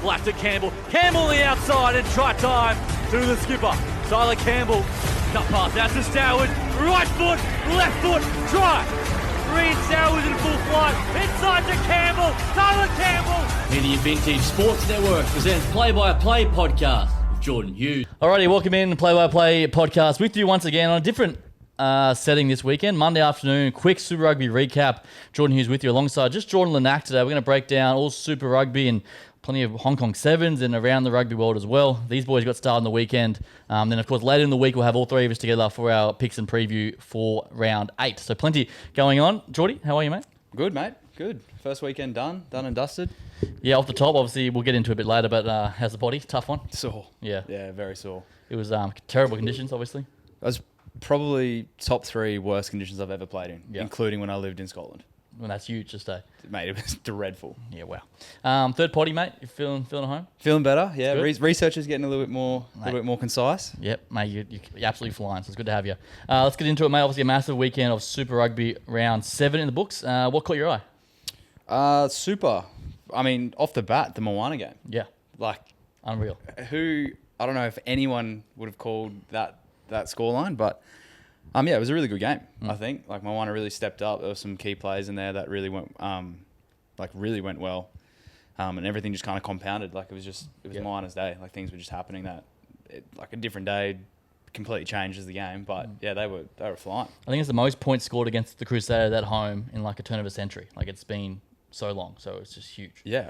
Flash to Campbell. Campbell on the outside and try time to the skipper. Tyler Campbell. Cut pass out to Stoward. Right foot, left foot, try. Reed Stoward in full flight. Inside to Campbell. Tyler Campbell. Media Vintage Sports Network presents Play-by-Play podcast with Jordan Hughes. Alrighty, welcome in Play-by-Play podcast with you once again on a different setting this weekend. Monday afternoon, quick Super Rugby recap. Jordan Hughes with you alongside just Jordan Lanack today. We're going to break down all Super Rugby and plenty of Hong Kong Sevens and around the rugby world as well. These boys got started on the weekend. Then, of course, later in the week, we'll have all three of us together for our picks and preview for round 8. So plenty going on. Geordie, how are you, mate? Good, mate. Good. First weekend done and dusted. Yeah, off the top, obviously, we'll get into it a bit later, but how's the body? Tough one? Sore. Yeah. Yeah, very sore. It was terrible conditions, obviously. That was probably top 3 worst conditions I've ever played in, including when I lived in Scotland. Well, that's huge to stay. Mate, it was dreadful. Yeah, wow. Third potty, mate. You feeling at home? Feeling better, yeah. Good. Research is getting a little bit more concise. Yep, mate, you're absolutely flying, so it's good to have you. Let's get into it, mate. Obviously, a massive weekend of Super Rugby round 7 in the books. What caught your eye? Super. I mean, off the bat, the Moana game. Yeah. Like, unreal. I don't know if anyone would have called that scoreline, but yeah, it was a really good game, I think. Like, Moana really stepped up. There were some key plays in there that really went well. And everything just kind of compounded. Like, it was Moana's day. Like, things were just happening like a different day completely changes the game. But yeah, they were flying. I think it's the most points scored against the Crusaders at home in like a turn of a century. Like, it's been so long, so it's just huge. Yeah.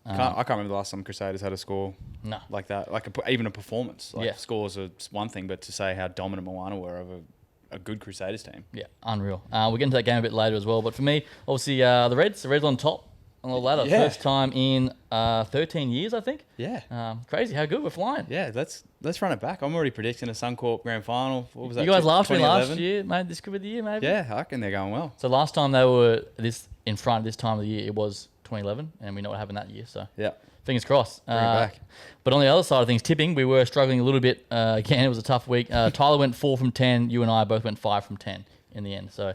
I can't remember the last time Crusaders had a score like that. Like, even a performance. Like, scores are one thing, but to say how dominant Moana were over a good Crusaders team. Yeah, unreal. We'll get into that game a bit later as well. But for me, obviously, the Reds on top on the ladder. Yeah. First time in 13 years, I think. Yeah. Crazy how good we're flying. Yeah, let's run it back. I'm already predicting a Suncorp grand final. What was that? You guys laughed at me 2011? last year, mate. This could be the year, maybe. Yeah, I reckon they're going well. So last time they were in front this time of the year, it was 2011, and we know what happened that year. So yeah. Fingers crossed. Bring it back. But on the other side of things, tipping, we were struggling a little bit. Again, it was a tough week. Tyler went 4 from 10. You and I both went 5 from 10 in the end. So,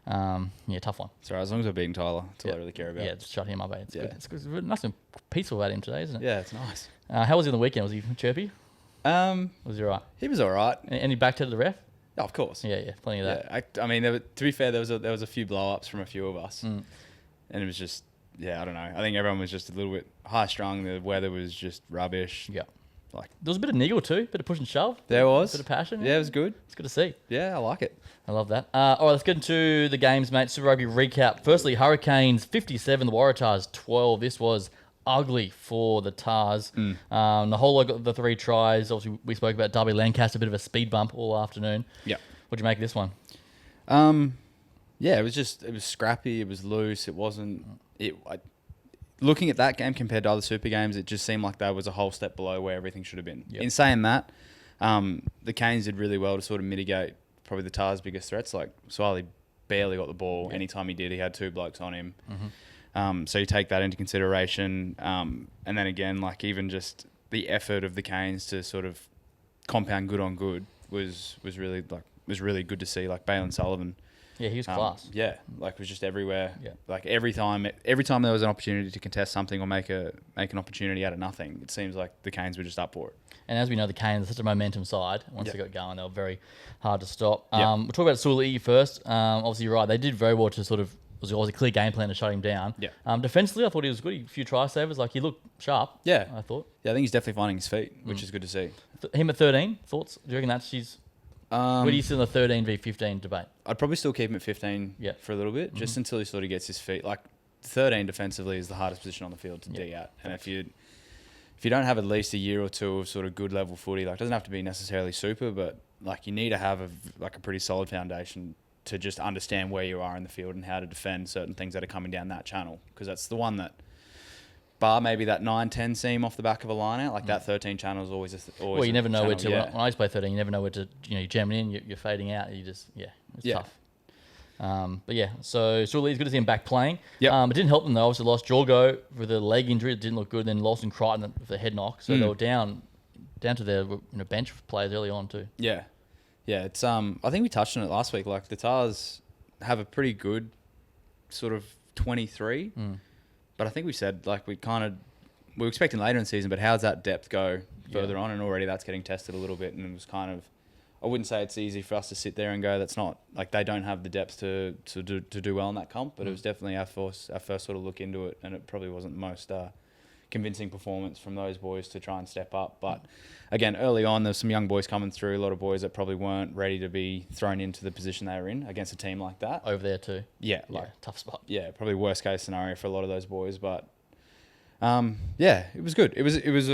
tough one. Sorry, as long as we're beating Tyler, that's all I really care about. Yeah, just shut him up, mate. It's good. It's nice and peaceful about him today, isn't it? Yeah, it's nice. How was he on the weekend? Was he chirpy? Was he all right? He was all right. Any back to the ref? Oh, of course. Yeah, plenty of that. Yeah, I mean, to be fair, there was a few blow-ups from a few of us. And it was just... Yeah, I don't know. I think everyone was just a little bit high-strung. The weather was just rubbish. Yeah. Like, there was a bit of niggle too, bit of push and shove. There was. A bit of passion. Yeah, it was good. It's good to see. Yeah, I like it. I love that. All right, let's get into the games, mate. Super Rugby recap. Firstly, Hurricanes 57, the Waratahs 12. This was ugly for the Tars. The whole lot got the 3 tries. Obviously, we spoke about Darby Lancaster, a bit of a speed bump all afternoon. Yeah. What'd you make of this one? Yeah, it was scrappy. It was loose. It wasn't... Looking at that game compared to other Super games, it just seemed like that was a whole step below where everything should have been. Yep. In saying that, the Canes did really well to sort of mitigate probably the Tars' biggest threats. Like, Swiley barely got the ball. Yep. Anytime he did, he had 2 blokes on him. Mm-hmm. So you take that into consideration. And then again, like, even just the effort of the Canes to sort of compound good on good was really good to see. Like, Balin Sullivan. Yeah, he was class. Yeah, like, was just everywhere. Yeah. Like, every time there was an opportunity to contest something or make an opportunity out of nothing, it seems like the Canes were just up for it. And as we know, the Canes are such a momentum side. Once they got going, they were very hard to stop. We'll talk about Suli'i first. Obviously, you're right. They did very well to sort of... It was a clear game plan to shut him down. Yeah. Defensively, I thought he was good. A few try savers. Like, he looked sharp. Yeah. I thought. Yeah, I think he's definitely finding his feet, which is good to see. Him at 13, thoughts? Do you reckon she's... where do you sit in the 13 v 15 debate? I'd probably still keep him at 15 for a little bit, just until he sort of gets his feet. Like, 13 defensively is the hardest position on the field to dig at. And if you don't have at least a year or two of sort of good level footy, like, it doesn't have to be necessarily super, but like, you need to have a pretty solid foundation to just understand where you are in the field and how to defend certain things that are coming down that channel. Because that's the one that... Bar maybe that 9-10 seam off the back of a line out, like that 13 channel is always well, you never know where to. Yeah. When I used to play 13, you never know where to. You're jamming in, you're fading out. You just it's tough. But yeah, so it's good to see him back playing. Yeah. It didn't help them though. Obviously lost Jorgo with a leg injury. It didn't look good. Then Lawson Crichton with a head knock. So they were down to their bench players early on too. Yeah, yeah. It's I think we touched on it last week. Like, the Tars have a pretty good sort of 23. But I think we said, like, we kind of we were expecting later in the season, but how does that depth go further on? And already that's getting tested a little bit, and it was kind of, I wouldn't say it's easy for us to sit there and go, that's not, like, they don't have the depth to do well in that comp, but it was definitely our first sort of look into it, and it probably wasn't the most convincing performance from those boys to try and step up. But again, early on, there's some young boys coming through, a lot of boys that probably weren't ready to be thrown into the position they were in against a team like that. Over there too. Yeah, Tough spot. Yeah, probably worst case scenario for a lot of those boys, but it was good. It was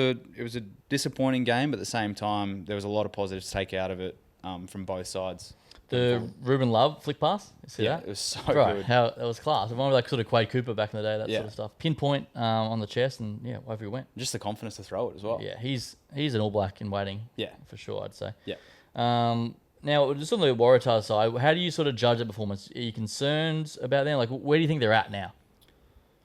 a disappointing game, but at the same time, there was a lot of positives to take out of it from both sides. The Ruben Love flick pass, you see that? It was so Right, good. how that was class. One with like sort of Quade Cooper back in the day, that Yeah. sort of stuff. Pinpoint on the chest, and over he went. Just the confidence to throw it as well. Yeah, he's an All Black in waiting. Yeah. For sure, I'd say. Yeah. Now, just on the Waratahs side, how do you sort of judge the performance? Are you concerned about them? Like, where do you think they're at now?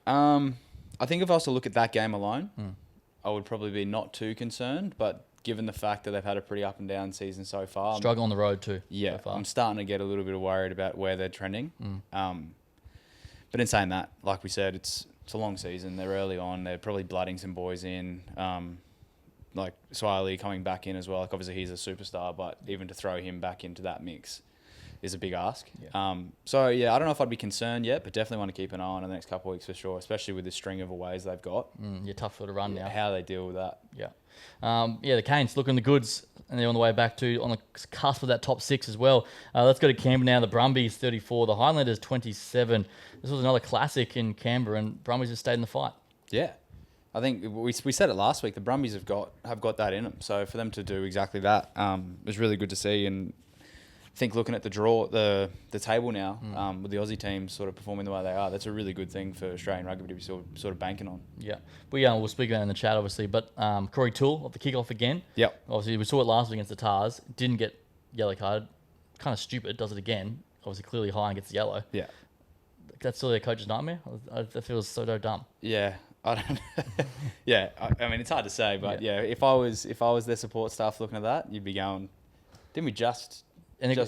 I think if I was to look at that game alone, I would probably be not too concerned. But given the fact that they've had a pretty up and down season so far, Struggle on the road too. yeah, So far. I'm starting to get a little bit worried about where they're trending. But in saying that, like we said, it's a long season. They're early on. They're probably blooding some boys in. Like Swiley coming back in as well. Like obviously he's a superstar, but even to throw him back into that mix is a big ask. Yeah. So yeah, I don't know if I'd be concerned yet, but definitely want to keep an eye on in the next couple of weeks for sure, especially with the string of aways they've got. You're tough for the run now. How they deal with that. Yeah. The Canes looking the goods, and they're on the way back to on the cusp of that top 6 as well. Let's go to Canberra now. The Brumbies 34, the Highlanders 27. This was another classic in Canberra, and Brumbies just stayed in the fight. Yeah. I think we said it last week. The Brumbies have got that in them. So for them to do exactly that was really good to see. And I think looking at the draw, the table now with the Aussie teams sort of performing the way they are, that's a really good thing for Australian rugby to be sort of banking on. Yeah. We'll speak about it in the chat, obviously. But Corey Toole off the kickoff again. Yep. Obviously, we saw it last week against the Tars. Didn't get yellow carded. Kind of stupid. Does it again. Obviously, clearly high and gets yellow. Yeah. That's still their coach's nightmare. That feels so dumb. Yeah. I don't. Yeah. I mean, it's hard to say, but yeah, if I was their support staff looking at that, you'd be going, didn't we just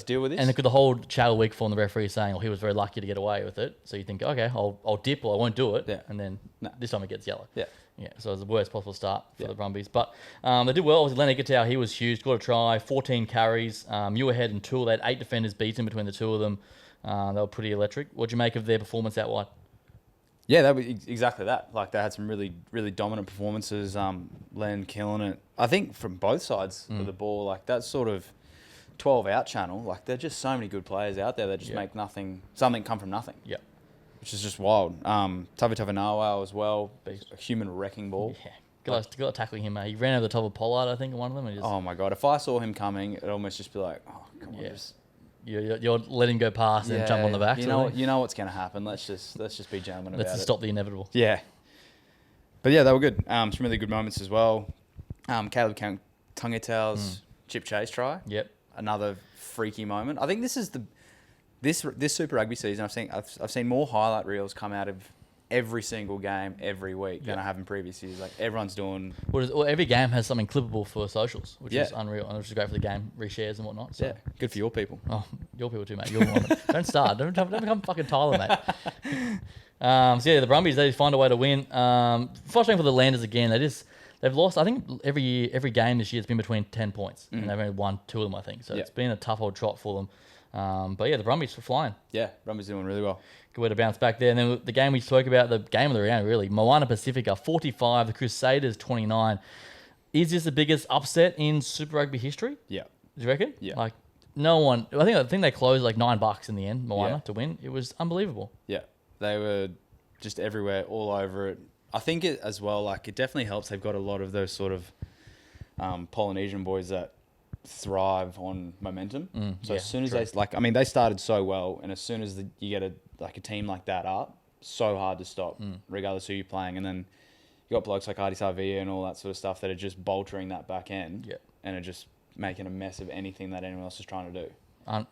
deal with this? And the whole chat all week from the referee saying, he was very lucky to get away with it. So you think, okay, I'll dip or I won't do it. Yeah. And then this time it gets yellow. Yeah. Yeah. So it was the worst possible start for the Brumbies. But they did well. Obviously, Lenny Gatow, he was huge. Got a try, 14 carries. Muirhead and Toole, they had 8 defenders beaten between the two of them. They were pretty electric. What'd you make of their performance out wide? Yeah, that was exactly that. Like, they had some really, really dominant performances. Len killing it. I think from both sides of the ball, like that sort of 12-out channel, like there are just so many good players out there that just make something come from nothing. Yeah. Which is just wild. Tavitavanawa as well, a human wrecking ball. Yeah. Got to tackling him. He ran over the top of Pollard, I think, in one of them. And Oh my God, if I saw him coming, it'd almost just be like, oh, come on, just... You're letting him go past and jump on the back. You know what's going to happen. Let's just be gentlemen about it. Let's just stop the inevitable. Yeah. But yeah, they were good. Some really good moments as well. Caleb Tungetau's chip chase try. Yep. Another freaky moment. I think this is this Super Rugby season. I've seen more highlight reels come out of every single game every week than I have in previous years. Like everyone's doing. Well, every game has something clippable for socials, which is unreal, and which is great for the game reshares and whatnot. So. Yeah, good for your people. Oh, your people too, mate. You're one. Don't start. Don't become fucking Tyler, mate. The Brumbies, they find a way to win. Frustrating for the Landers again. They've lost. I think every game this year has been between 10 points, and they've only won 2 of them. I think so. It's been a tough old trot for them. But the Brumbies are flying. Yeah, Brumbies doing really well. Good way to bounce back there. And then the game we spoke about, the game of the round, really. Moana Pacifica 45, the Crusaders 29. Is this the biggest upset in Super Rugby history? Yeah. Do you reckon? Yeah. Like, no one. I think they closed like $9 in the end, Moana, to win. It was unbelievable. Yeah. They were just everywhere, all over it. I think it as well, like, it definitely helps. They've got a lot of those sort of Polynesian boys that thrive on momentum. So as soon as they started so well, and as soon as you get a team like that up, so hard to stop, regardless who you're playing. And then you got blokes like Artie Savia and all that sort of stuff that are just boltering that back end, and are just making a mess of anything that anyone else is trying to do.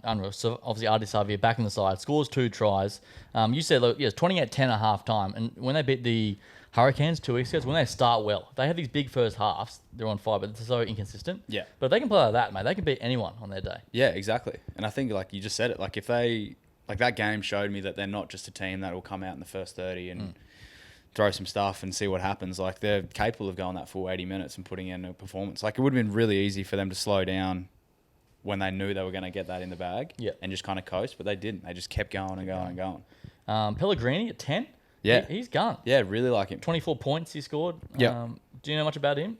Unreal. So obviously Artie Savia back in the side, scores 2 tries. You said, look, it's 28-10 at half time, and when they beat the Hurricanes 2 weeks ago, when they start well, they have these big first halves. They're on fire, but they're so inconsistent. Yeah. But if they can play like that, mate, they can beat anyone on their day. Yeah, exactly. And I think, like you just said it, like if they, like that game showed me that they're not just a team that will come out in the first 30 and throw some stuff and see what happens. Like, they're capable of going that full 80 minutes and putting in a performance. Like, it would have been really easy for them to slow down when they knew they were going to get that in the bag and just kind of coast, but they didn't. They just kept going and going and going. Pellegrini at 10. Yeah. He's gone. Yeah, really like him. 24 points he scored. Yeah. Do you know much about him?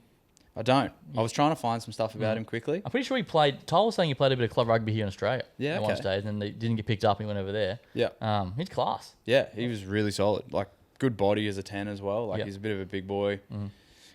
I don't. I was trying to find some stuff about him quickly. I'm pretty sure he played. Tyler was saying he played a bit of club rugby here in Australia. Yeah, at one stage, and then they didn't get picked up. And he went over there. Yeah. He's class. Yeah, he was really solid. Like, good body as a 10 as well. Like, he's a bit of a big boy.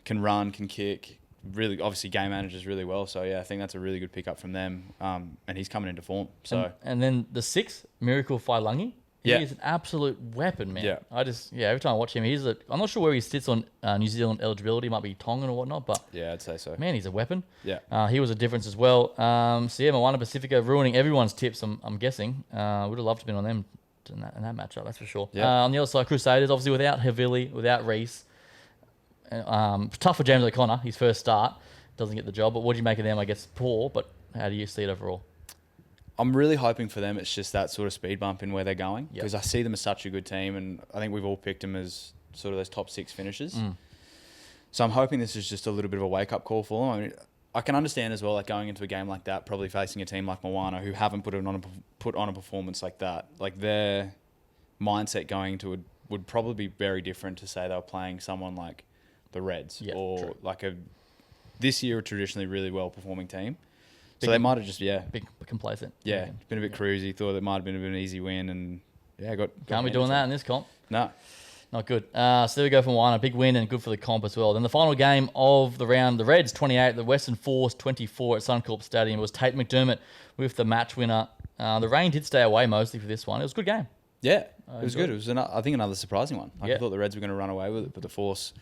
Can run, can kick. Really, obviously, game manages really well. So, yeah, I think that's a really good pickup from them. And he's coming into form. So, and then the 6th, Miracle Failangi. He Yeah. is an absolute weapon, man. Yeah. Every time I watch him, I'm not sure where he sits on New Zealand eligibility. Might be Tongan or whatnot, but yeah, I'd say so. man, he's a weapon. Yeah. He was a difference as well. Moana Pacifica ruining everyone's tips, I'm guessing. Would have loved to have been on them in that matchup, that's for sure. Yeah. On the other side, Crusaders, obviously without Havili, without Reese. Tough for James O'Connor, his first start. Doesn't get the job, but what do you make of them? I guess poor, but how do you see it overall? I'm really hoping for them it's just that sort of speed bump in where they're going, Yep. because I see them as such a good team, and I think we've all picked them as sort of those top 6 finishers. So I'm hoping this is just a little bit of a wake-up call for them. I mean, I can understand as well, like, going into a game like that, probably facing a team like Moana who haven't put on a performance like that. Like, their mindset going into it would probably be very different to say they were playing someone like the Reds or like this year a traditionally really well-performing team. So they might have just, Big complacent. it's been a bit cruisy. Thought it might have been a bit of an easy win, and Can't be doing that in this comp. No. Not good. So there we go for Moana. Big win and good for the comp as well. Then the final game of the round, the Reds 28, the Western Force 24 at Suncorp Stadium. It was Tate McDermott with the match winner. The rain did stay away mostly for this one. It was a good game. Yeah, it was good. It was, I think, another surprising one. I thought the Reds were going to run away with it, but the Force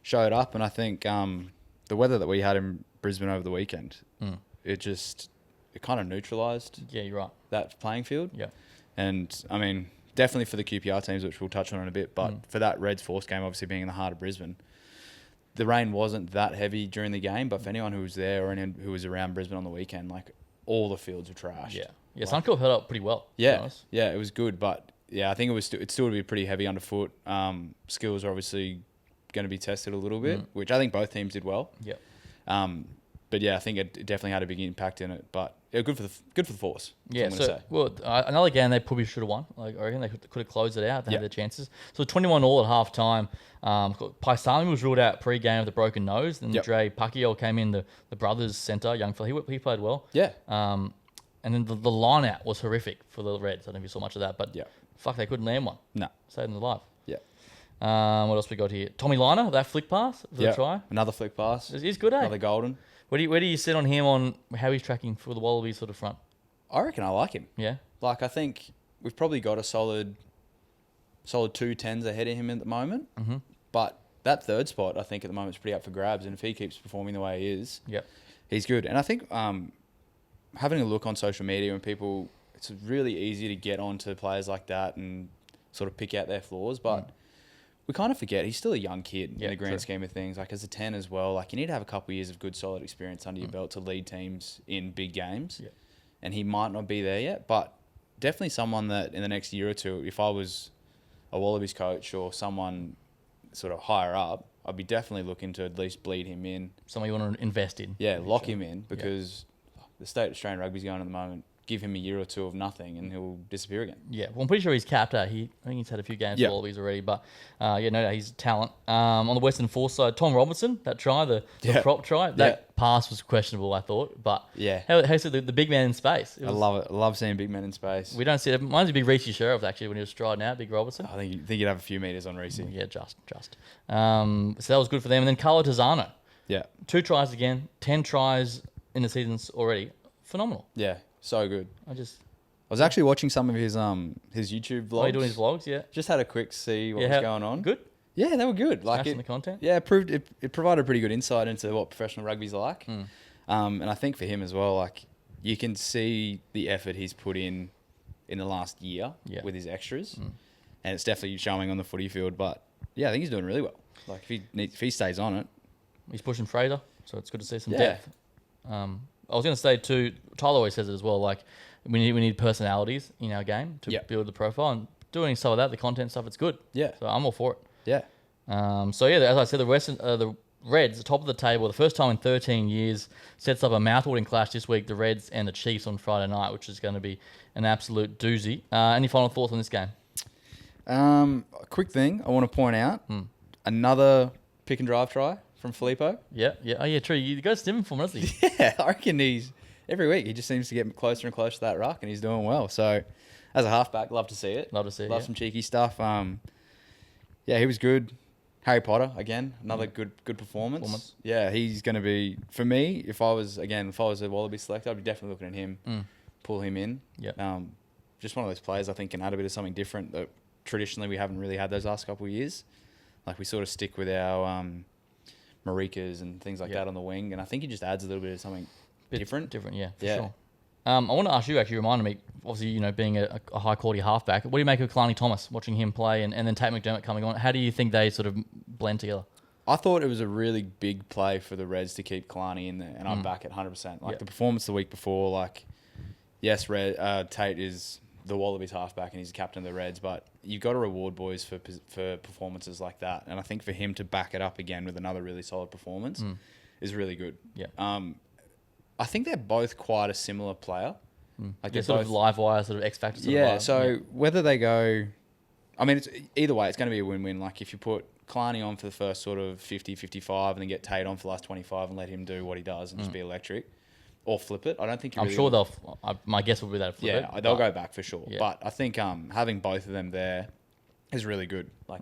showed up, and I think the weather that we had in Brisbane over the weekend, it kind of neutralised Yeah, you're right. that playing field. Yeah. And, I mean, definitely for the QPR teams, which we'll touch on in a bit, but for that Reds Force game, obviously being in the heart of Brisbane, the rain wasn't that heavy during the game, but for anyone who was there or anyone who was around Brisbane on the weekend, like, all the fields were trashed. Yeah. Yeah, Suncorp held up pretty well. to be Yeah, honest. yeah, it was good, but I think it still would be pretty heavy underfoot. Skills are obviously going to be tested a little bit, which I think both teams did well. Yeah. But yeah, I think it definitely had a big impact in it. But good for the Force. Yeah, I'm gonna say. Another game they probably should have won. Like, I reckon they could have closed it out. They had their chances. So 21-all at half time. Paisami was ruled out pre-game with a broken nose. Then Dre Pacquiao came in, the brothers' centre, young fella. He played well. Yeah. And then the line-out was horrific for the Reds. I don't know if you saw much of that, but fuck, they couldn't land one. No. Saved them alive. Yeah. What else we got here? Tommy Liner, that flick pass for the try. Another flick pass. He's good, eh? Another golden. Where do you sit on him on how he's tracking for the Wallabies sort of front? I reckon I like him. Yeah. Like, I think we've probably got a solid 2 10s ahead of him at the moment. Mm-hmm. But that third spot, I think, at the moment is pretty up for grabs. And if he keeps performing the way he is, he's good. And I think having a look on social media and people, it's really easy to get onto players like that and sort of pick out their flaws. But we kind of forget he's still a young kid in the grand scheme of things. Like, as a 10 as well, like, you need to have a couple of years of good, solid experience under your belt to lead teams in big games. Yeah. And he might not be there yet, but definitely someone that in the next year or two, if I was a Wallabies coach or someone sort of higher up, I'd be definitely looking to at least bleed him in. Someone you want to invest in. Yeah, lock him in, because the state of Australian rugby's going at the moment. Give him a year or two of nothing and he'll disappear again. Yeah, well, I'm pretty sure he's capped out. I think he's had a few games for Wallabies already, but he's a talent. On the Western Force side, Tom Robinson, that try, the prop try, that pass was questionable, I thought, but how's the big man in space? I love it. I love seeing big men in space. We don't see it. Mine's a big Reece Sheriff, actually, when he was striding out, big Robertson. I think you'd have a few metres on Reece. Yeah, just. So that was good for them. And then Carlo Tizano. Yeah. 2 tries again, 10 tries in the seasons already. Phenomenal. Yeah, so good. I was actually watching some of his YouTube vlogs. Oh, you doing his vlogs? Yeah. Just had a quick see what was going on. Good? Yeah, they were good. Like, the content? Yeah, it provided a pretty good insight into what professional rugby's like. And I think for him as well, like, you can see the effort he's put in the last year with his extras. And it's definitely showing on the footy field. But yeah, I think he's doing really well. Like, if he stays on it. He's pushing Fraser, so it's good to see some depth. I was going to say too, Tyler always says it as well, like, we need personalities in our game to build the profile, and doing some of that, the content stuff, it's good. Yeah. So I'm all for it. Yeah. So yeah, as I said, the Reds, top of the table, the first time in 13 years, sets up a mouthwatering clash this week. The Reds and the Chiefs on Friday night, which is going to be an absolute doozy. Any final thoughts on this game? A quick thing I want to point out: another pick and drive try from Filippo. Yeah. Oh yeah, true. You go stimming for him, doesn't he? Yeah, I reckon every week he just seems to get closer and closer to that ruck, and he's doing well. So, as a halfback, love to see it. Love some cheeky stuff. Yeah, he was good. Harry Potter again, another good performance. Yeah, he's going to be, for me. If I was a Wallaby selector, I'd be definitely looking at him, pull him in. Yeah. Just one of those players I think can add a bit of something different that traditionally we haven't really had those last couple of years. Like we sort of stick with our Marikas and things like that on the wing, and I think he just adds a little bit of something different. Yeah, for sure. I want to ask you, actually, reminded me, obviously, being a high-quality halfback, what do you make of Kalani Thomas, watching him play, and then Tate McDermott coming on? How do you think they sort of blend together? I thought it was a really big play for the Reds to keep Kalani in there, and I'm back at 100%. Like the performance the week before, like, yes, Tate is the Wallabies halfback and he's the captain of the Reds, but you've got to reward boys for performances like that. And I think for him to back it up again with another really solid performance is really good. Yeah. I think they're both quite a similar player. Like they're sort of live wire, sort of X factor. Whether they go, I mean, it's either way, it's going to be a win-win. Like if you put Kalani on for the first sort of 50, 55 and then get Tate on for the last 25 and let him do what he does and just be electric, or flip it. I don't think I'm sure my guess would be that flip it. Yeah, they'll go back for sure. Yeah. But I think having both of them there is really good. Like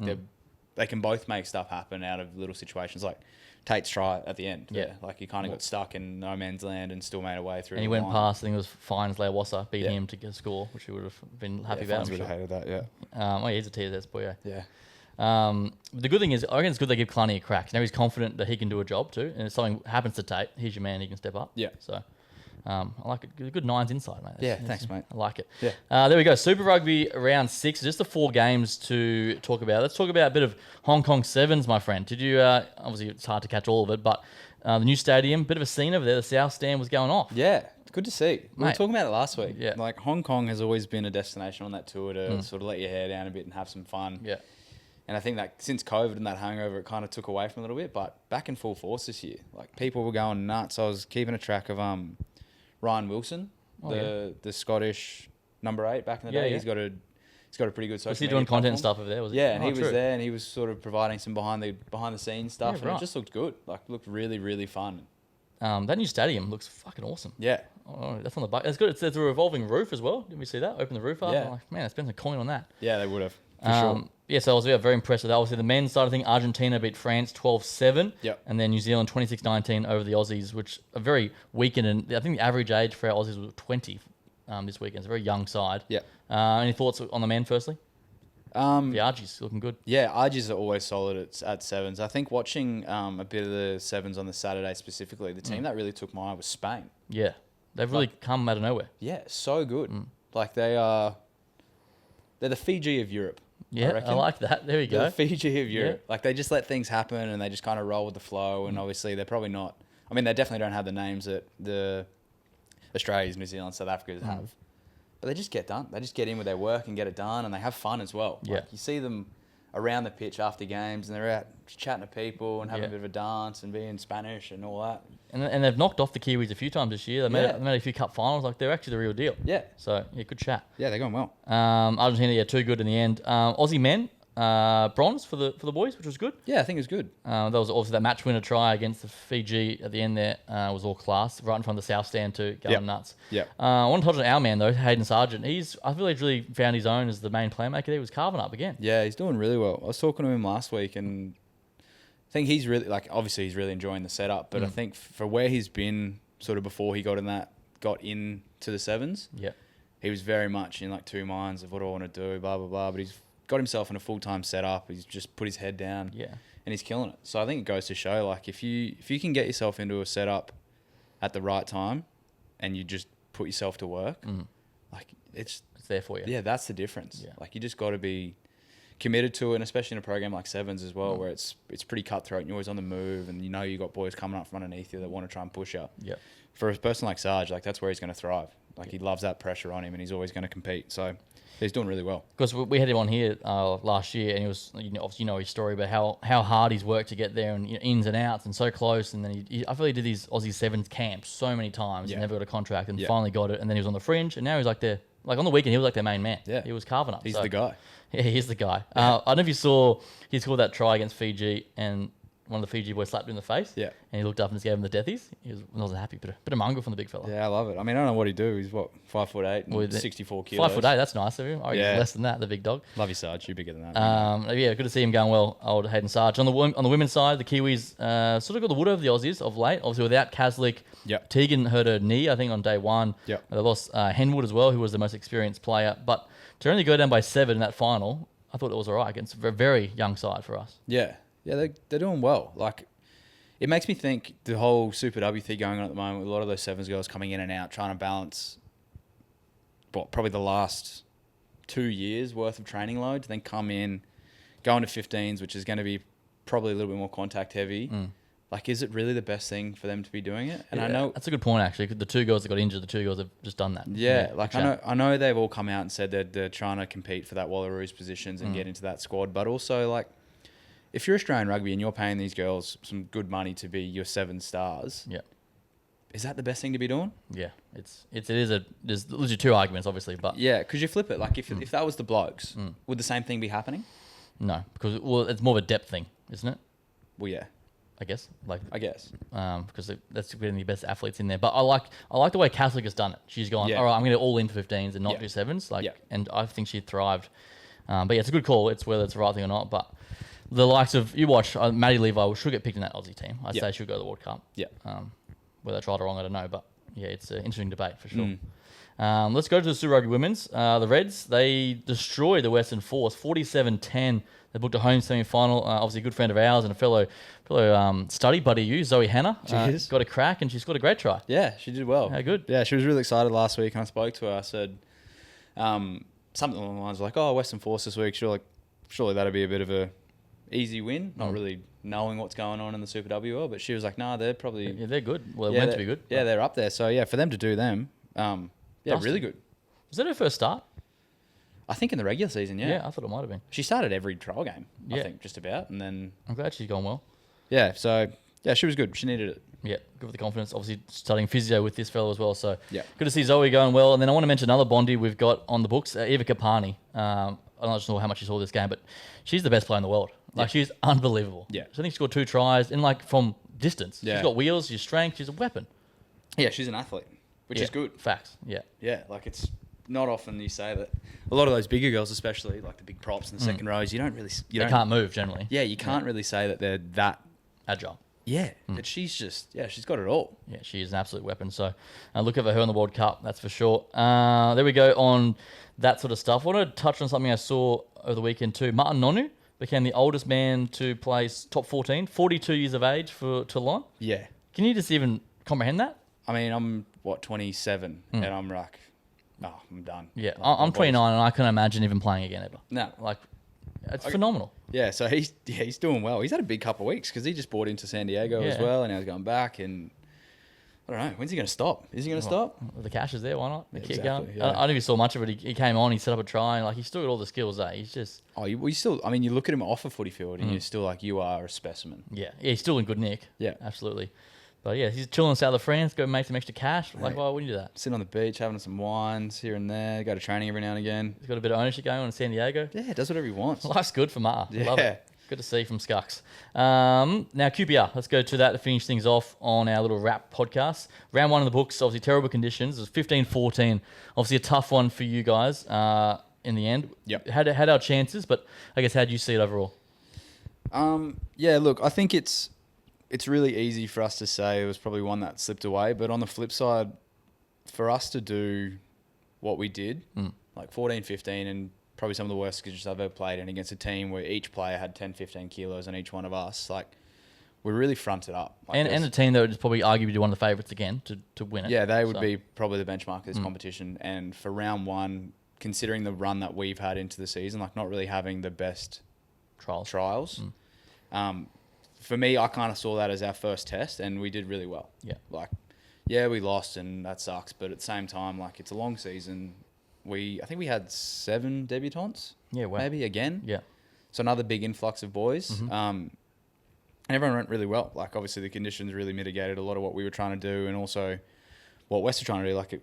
they can both make stuff happen out of little situations, like Tate's try at the end. Yeah. Like he kind of got stuck in no man's land and still made a way through. And he went past, I think it was Fines Leawassa beating him to get a score, which he would have been happy about. Fines would have hated that, yeah. Oh, he's a TSS boy, yeah. The good thing is, I reckon it's good they give Kalani a crack. Now he's confident that he can do a job too, and if something happens to Tate, he's your man, he can step up. Yeah. So, I like it. Good nines inside, mate. Thanks, mate. I like it. Yeah. There we go. Super Rugby round 6. Just the 4 games to talk about. Let's talk about a bit of Hong Kong Sevens, my friend. Did you? Obviously, it's hard to catch all of it, but the new stadium, bit of a scene over there. The South Stand was going off. Yeah, it's good to see. We were talking about it last week. Yeah. Like Hong Kong has always been a destination on that tour to sort of let your hair down a bit and have some fun. Yeah. And I think that since COVID and that hangover, it kind of took away from a little bit. But back in full force this year, like people were going nuts. I was keeping a track of Ryan Wilson, the Scottish number 8 back in the day. Yeah. He's got a pretty good social Was he media doing content platform. and stuff over there? Was he? Yeah, and he true. was there, and he was sort of providing some behind the scenes stuff, Yeah, and right. it just looked good. Like looked really, really fun. That new stadium looks fucking awesome. Yeah. Oh, that's on the back. It's good. It's a revolving roof as well. Did we see that? Open the roof up. Yeah. I'm like, man, I spent a coin on that. Yeah, they would have. For sure. Yeah, so I was very impressed with that. Obviously, the men's side, I think Argentina beat France 12-7. Yep. And then New Zealand 26-19 over the Aussies, which are very weakened. And I think the average age for our Aussies was 20 this weekend. It's a very young side. Yeah. Any thoughts on the men, firstly? The Argies looking good. Yeah, Argies are always solid at sevens. I think watching a bit of the sevens on the Saturday specifically, the team that really took my eye was Spain. Yeah. They've really come out of nowhere. Yeah, so good. Like they're the Fiji of Europe. Yeah, I like that. There we go. The Fiji of Europe. Yeah. Like they just let things happen and they just kind of roll with the flow. And obviously they're probably not. I mean, they definitely don't have the names that the Australians, New Zealand, South Africa have. But they just get done. They just get in with their work and get it done, and they have fun as well. Yeah. Like you see them around the pitch after games, and they're out chatting to people and having a bit of a dance and being Spanish and all that. And they've knocked off the Kiwis a few times this year. They made a few cup finals. Like they're actually the real deal. Yeah. So yeah, good chat. Yeah, they're going well. Argentina, too good in the end. Aussie men, bronze for the boys, which was good. Yeah, I think it was good. That was also that match winner try against the Fiji at the end there. Was all class, right in front of the South Stand too, going nuts. Yeah. I want to touch on our man though, Hayden Sargent. I feel he's really found his own as the main playmaker there. He was carving up again. Yeah, he's doing really well. I was talking to him last week, and I think he's really obviously he's really enjoying the setup. But I think for where he's been sort of before he got into the sevens, he was very much in like 2 minds of what do I want to do, blah blah blah. But he's got himself in a full-time setup. He's just put his head down, and he's killing it. So I think it goes to show, like, if you can get yourself into a setup at the right time, and you just put yourself to work, like it's there for you. Yeah, that's the difference. Yeah. Like you just got to be committed to it, and especially in a program like sevens as well, where it's pretty cutthroat and you're always on the move, and you got boys coming up from underneath you that want to try and push you. Yeah. For a person like Sarge, like that's where he's going to thrive. Like he loves that pressure on him, and he's always going to compete. So he's doing really well. Because we had him on here last year, and he was, obviously his story about how hard he's worked to get there, and ins and outs, and so close. And then I feel he did these Aussie Sevens camps so many times, and never got a contract, and finally got it. And then he was on the fringe, and now he's like on the weekend he was like their main man. Yeah, he was carving up. He's the guy. Yeah, he's the guy. I don't know if you saw he scored that try against Fiji, and one of the Fiji boys slapped him in the face. Yeah. And he looked up and just gave him the deathies. He wasn't happy. Bit of mongrel from the big fella. Yeah, I love it. I mean, I don't know what he'd do. He's 5'8" and 64 kilos. 5'8", that's nice of him. I reckon less than that, the big dog. Love you, Sarge. You're bigger than that. Yeah, good to see him going well, old Hayden Sarge. On the women's side, the Kiwis sort of got the wood over the Aussies of late. Obviously, without Kaslik, Tegan hurt her knee, I think, on day one. Yep. They lost Henwood as well, who was the most experienced player. But to only go down by 7 in that final, I thought it was all right against a very young side for us. Yeah, they're doing well. Like, it makes me think the whole Super W thing going on at the moment with a lot of those Sevens girls coming in and out, trying to balance probably the last 2 years worth of training load to then come in, go into 15s, which is going to be probably a little bit more contact heavy. Like, is it really the best thing for them to be doing it? And I know that's a good point, actually. The 2 girls that got injured, the 2 girls have just done that. Yeah, like I know they've all come out and said that they're trying to compete for that Wallaroos positions and get into that squad, but also like, if you're Australian rugby and you're paying these girls some good money to be your 7 stars, is that the best thing to be doing? Yeah, there's literally 2 arguments, obviously, but yeah, because you flip it. Like if that was the blokes, would the same thing be happening? No, because it's more of a depth thing, isn't it? Well, yeah, I guess. Because that's getting the best athletes in there. But I like the way Catholic has done it. She's gone, all right, I'm going to all in for 15s and not do 7s. And I think she thrived. But yeah, it's a good call. It's whether it's the right thing or not. But the likes of, you watch, Maddie Levi should get picked in that Aussie team. I'd say she'll go to the World Cup. Yeah. Whether that's right or wrong, I don't know. But yeah, it's an interesting debate for sure. Let's go to the Super Rugby Women's. The Reds, they destroyed the Western Force, 47-10. They booked a home semi-final. Obviously, a good friend of ours and a fellow study buddy of you, Zoe Hanna, got a crack, and she scored a great try. Yeah, she did well. How good. Yeah, she was really excited last week, and I spoke to her. I said something along the lines of like, oh, Western Force this week, surely that'd be a bit of a easy win. Not really knowing what's going on in the Super WL, but she was like, nah, they're probably... Yeah, they're good. Well, they're meant to be good. Yeah, they're up there. So, yeah, for them to do them, really good. Was that her first start? I think in the regular season, yeah. Yeah, I thought it might have been. She started every trial game, I think, just about. And then... I'm glad she's gone well. Yeah, so, yeah, she was good. She needed it. Yeah, good with the confidence. Obviously, studying physio with this fellow as well. So, yeah, good to see Zoe going well. And then I want to mention another Bondi we've got on the books, Eva Kapani. I'm not sure how much you saw this game, but she's the best player in the world. Like, she's unbelievable. Yeah. So I think she scored 2 tries in, from distance. Yeah. She's got wheels, she's strength, she's a weapon. Yeah, she's an athlete, which is good. Facts, yeah. Yeah, like it's not often you say that. A lot of those bigger girls, especially, like the big props in the second rows, you don't really... They can't move, generally. Yeah, you can't really say that they're that... agile. Yeah, but she's just... Yeah, she's got it all. Yeah, she is an absolute weapon. So look at her in the World Cup, that's for sure. There we go on that sort of stuff. I want to touch on something I saw over the weekend too. Martin Nonu became the oldest man to play top 14, 42 years of age for Toulon. Yeah. Can you just even comprehend that? I mean, I'm, 27, and I'm like, oh, I'm done. Yeah, like, I'm 29, and I can't imagine even playing again ever. No. Like, it's phenomenal. Yeah, so he's doing well. He's had a big couple of weeks because he just bought into San Diego as well, and now he's going back, and I don't know, when's he going to stop? Is he going to stop? The cash is there, why not? Keep exactly, going. yeah. I don't know if you saw much of it. He came on, he set up a try, and like he's still got all the skills, He's just... Oh, you still... I mean, you look at him off a footy field, and you're still like, you are a specimen. Yeah, he's still in good nick. Yeah. Absolutely. But yeah, he's chilling in the south of France, go make some extra cash. Like, why wouldn't you do that? Sit on the beach, having some wines here and there, go to training every now and again. He's got a bit of ownership going on in San Diego. Yeah, does whatever he wants. Life's good for Mata. Yeah. Love it. Good to see from Scucks. Now, QPR. Let's go to that to finish things off on our little wrap podcast. Round 1 of the books, obviously terrible conditions. It was 15-14. Obviously a tough one for you guys in the end. Yep. Had our chances, but I guess how do you see it overall? Yeah, look, I think it's really easy for us to say it was probably one that slipped away. But on the flip side, for us to do what we did, like 14-15 and probably some of the worst conditions I've ever played in against a team where each player had 10, 15 kilos on each one of us, like we really fronted up. Like and a team that would probably arguably one of the favourites again to win it. Yeah, they would be probably the benchmark of this competition. And for round 1, considering the run that we've had into the season, like not really having the best trials. For me, I kind of saw that as our first test, and we did really well. Yeah. Like, Yeah, we lost, and that sucks. But at the same time, like, it's a long season. I think we had 7 debutants. Yeah, wow. Maybe again. Yeah. So another big influx of boys. Mm-hmm. And everyone went really well. Like, obviously the conditions really mitigated a lot of what we were trying to do, and also what West were trying to do. Like,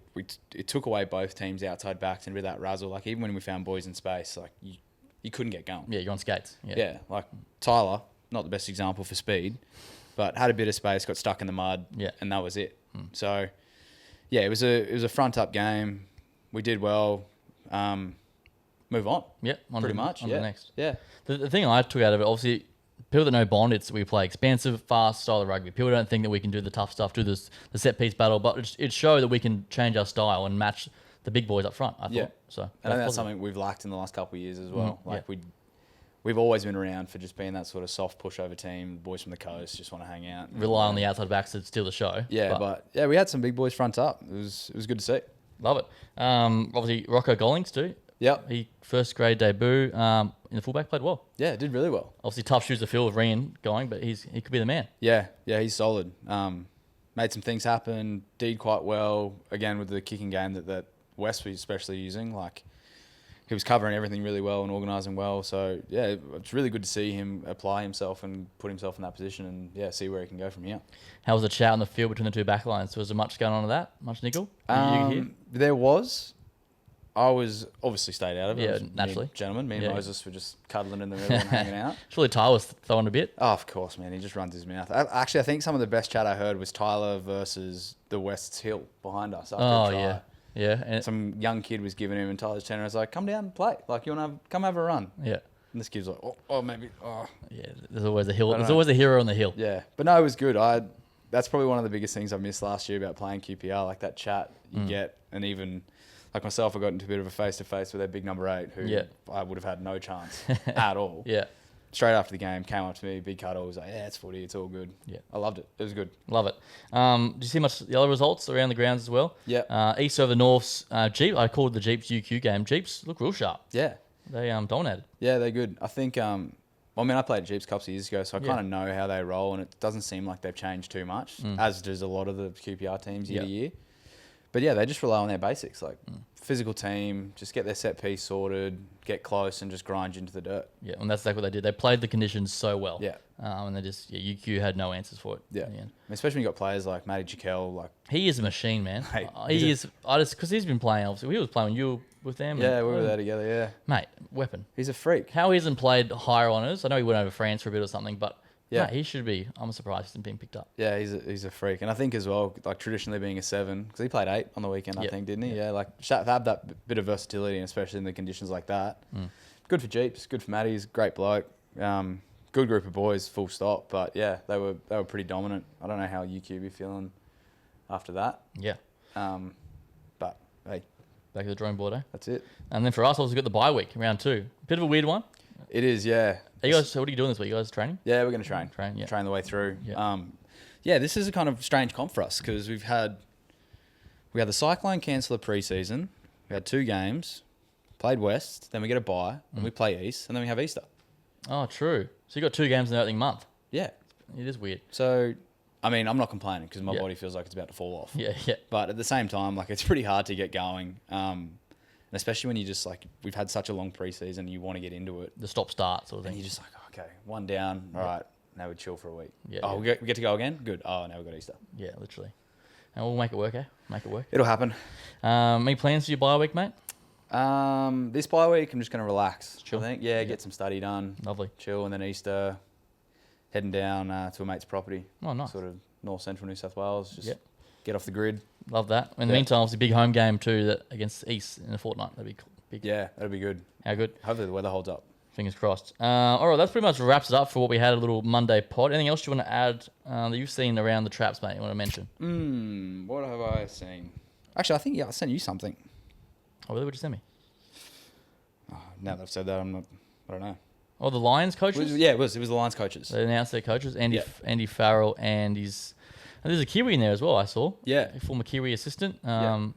it took away both teams' outside backs and with that razzle. Like, even when we found boys in space, like you couldn't get going. Yeah, you're on skates. Yeah. Yeah, like Tyler, not the best example for speed, but had a bit of space, got stuck in the mud, Yeah. and that was it. So, yeah, it was a front up game. We did well. Move on. Yeah, Pretty much. On Yeah. the next. Yeah. The thing I took out of it, obviously, people that know Bond, we play expansive, fast style of rugby. People don't think that we can do the tough stuff, do the set piece battle, but it showed that we can change our style and match the big boys up front, I thought. Yeah. So And I think that's positive. something we've lacked in the last couple of years as well. Mhm, Like we've always been around for just being that sort of soft pushover team. Boys from the coast just want to hang out. Rely on the outside backs to steal the show. Yeah, but yeah, we had some big boys front up. It was good to see. Love it. Obviously, Rocco Gollings too. Yep. He first grade debut in the fullback, played well. Yeah, did really well. Obviously, tough shoes to fill with Rian going, but he could be the man. Yeah, he's solid. Made some things happen. Did quite well again with the kicking game that West was especially using. Like, he was covering everything really well and organising well. So yeah, it's really good to see him apply himself and put himself in that position and see where he can go from here. How was the chat on the field between the two backlines? Was there much going on with that? Much niggle? You could hear? There was. I was obviously stayed out of it. Yeah, It was me and naturally. Gentlemen, me and Yeah. Moses were just cuddling in the middle and hanging out. Surely Tyler was throwing a bit. Oh, of course, man. He just runs his mouth. Actually, I think some of the best chat I heard was Tyler versus the West's Hill behind us. After Oh, a try. yeah. Yeah. And Some young kid was giving him, and Tyler's turning. I was like, "Come down and play. Like, you want to come have a run?" yeah. And this kid's like, "Oh, maybe. Oh, Yeah. There's always a hill. don't There's know. always a hero on the hill. yeah." But no, it was good. That's probably one of the biggest things I missed last year about playing QPR. Like that chat you get, and even like myself, I got into a bit of a face-to-face with their big number 8, who Yeah. I would have had no chance at all. Yeah. Straight after the game, came up to me, big cuddle, was like, "Yeah, it's footy, it's all good." Yeah. I loved it. It was good. Love it. Do you see much the other results around the grounds as well? Yeah. East over North's Jeep. I called the Jeeps UQ game. Jeeps look real sharp. Yeah. They dominated. Yeah, they're good. I think, I played Jeeps a couple of years ago, so I Yeah. kind of know how they roll, and it doesn't seem like they've changed too much, as does a lot of the QPR teams year to Yeah. year. But yeah, they just rely on their basics, like physical team, just get their set piece sorted, get close, and just grind you into the dirt. Yeah, and that's exactly what they did. They played the conditions so well. Yeah. And they just UQ had no answers for it. Yeah. in the end. Especially when you got players like Matty Jekyll, like, He is a machine, man. Mate, He is. I just because he's been playing. Obviously, he was playing when you were with them. yeah, and- we were there together, yeah. Mate, weapon. He's a freak. How he hasn't played higher honours? I know he went over France for a bit or something, but Yeah. mate, he should be. I'm surprised he's being picked up. Yeah, he's a freak. And I think as well, like traditionally being a 7, because he played 8 on the weekend, I Yep. think, didn't he? Yeah, like have that bit of versatility, and especially in the conditions like that. Good for Jeeps, good for Matty, he's a great bloke. Good group of boys, full stop. But yeah, they were pretty dominant. I don't know how UQ be feeling after that. Yeah. But hey, Back to the drawing board, eh? that's it. And then for us, also got the bye week, round 2. Bit of a weird one. It is, yeah. Are you guys? So what are you doing this week? You guys training? Yeah, we're going to train. Yeah. Train the way through. Yeah. Yeah, this is a kind of strange comp for us because we had the Cyclone cancel a pre-season. We had 2 games, played West, then we get a bye, and we play East, and then we have Easter. Oh, true. So you got 2 games in the opening month. Yeah. It is weird. So, I mean, I'm not complaining because my Yeah. body feels like it's about to fall off. Yeah, yeah. But at the same time, like, it's pretty hard to get going. And especially when you just, like, we've had such a long pre-season, you want to get into it. The stop start sort of And thing. you're just like, okay, 1 down, all right, now we chill for a week. Yeah, Oh, yeah. we get to go again? Good. Oh, now we've got Easter. Yeah, literally. And we'll make it work, eh? Make it work. It'll happen. Any plans for your bye week, mate? This bye week, I'm just going to relax. Chill. I think. Yeah, get some study done. Lovely. Chill, and then Easter, heading down to a mate's property. Oh, nice. Sort of north central New South Wales. Just Yep. get off the grid. Love that. In the Yeah. meantime, obviously, big home game too that against East in a fortnight. That'd be cool. Big. Yeah, that'll be good. How good? Hopefully the weather holds up. Fingers crossed. All right, that's pretty much wraps it up for what we had a little Monday pod. Anything else you want to add that you've seen around the traps, mate? You want to mention? What have I seen? Actually, I think I sent you something. Oh, really? What did you send me? Now that I've said that, I don't know. Oh, the Lions coaches. It was the Lions coaches. They announced their coaches. Andy Yep. Andy Farrell and there's a Kiwi in there as well. I saw. Yeah. A former Kiwi assistant. Yeah.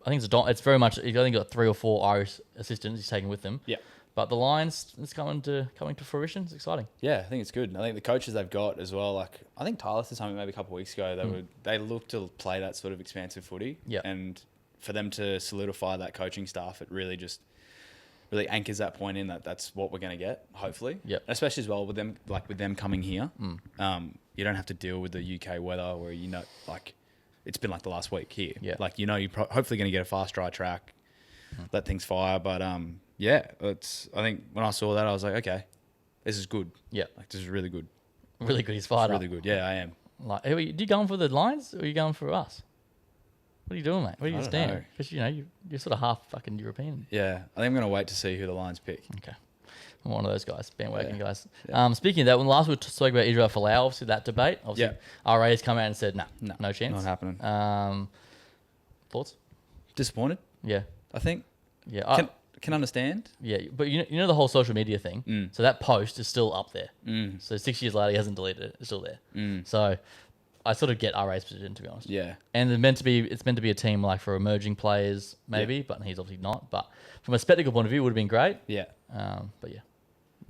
I think it's very much. I think he's got 3 or 4 Irish assistants he's taking with him. Yeah. But the Lions is coming to fruition. It's exciting. Yeah, I think it's good. I think the coaches they've got as well. Like I think Tyler said something maybe a couple of weeks ago. They look to play that sort of expansive footy. Yeah. And for them to solidify that coaching staff, it really anchors that point in that's what we're going to get. Hopefully. Yeah. Especially as well with them coming here. You don't have to deal with the UK weather where it's been like the last week here. Yeah. Like you're hopefully going to get a fast dry track, let things fire. But yeah, I think when I saw that, I was like, okay, this is good. Yeah. Like this is really good. Really good. He's fired It's up. really good. Yeah, I am. Like, do you going for the Lions or are you going for us? What are you doing, mate? Where are you I don't standing? know. Because you're sort of half fucking European. Yeah, I think I'm going to wait to see who the Lions pick. Okay. I'm one of those guys, bandwagon Yeah. guys. Yeah. Speaking of that, when last we spoke about Israel Folau, obviously that debate, obviously RA's come out and said, no chance. Not happening. Thoughts? Disappointed, Yeah. I think. Yeah. Can understand. Yeah, but you know the whole social media thing. So that post is still up there. So 6 years later, he hasn't deleted it. It's still there. So I sort of get RA's position, to be honest. Yeah. And it's meant to be a team like for emerging players, maybe, but he's obviously not. But from a spectacle point of view, it would have been great. Yeah. But yeah,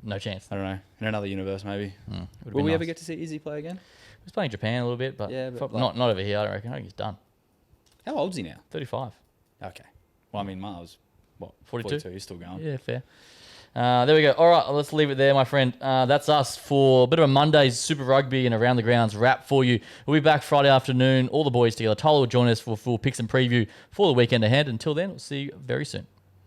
no chance. I don't know. In another universe, maybe. Would've Will been we nice. ever get to see Izzy play again? He was playing Japan a little bit, but, Yeah, but not over here. I don't reckon. I think he's done. How old's he now? 35. Okay. Well, I mean, Miles, what? 42? He's still going. Yeah, fair. There we go. All right, let's leave it there, my friend. That's us for a bit of a Monday's Super Rugby and Around the Grounds wrap for you. We'll be back Friday afternoon, all the boys together. Tyler will join us for full picks and preview for the weekend ahead. Until then, we'll see you very soon.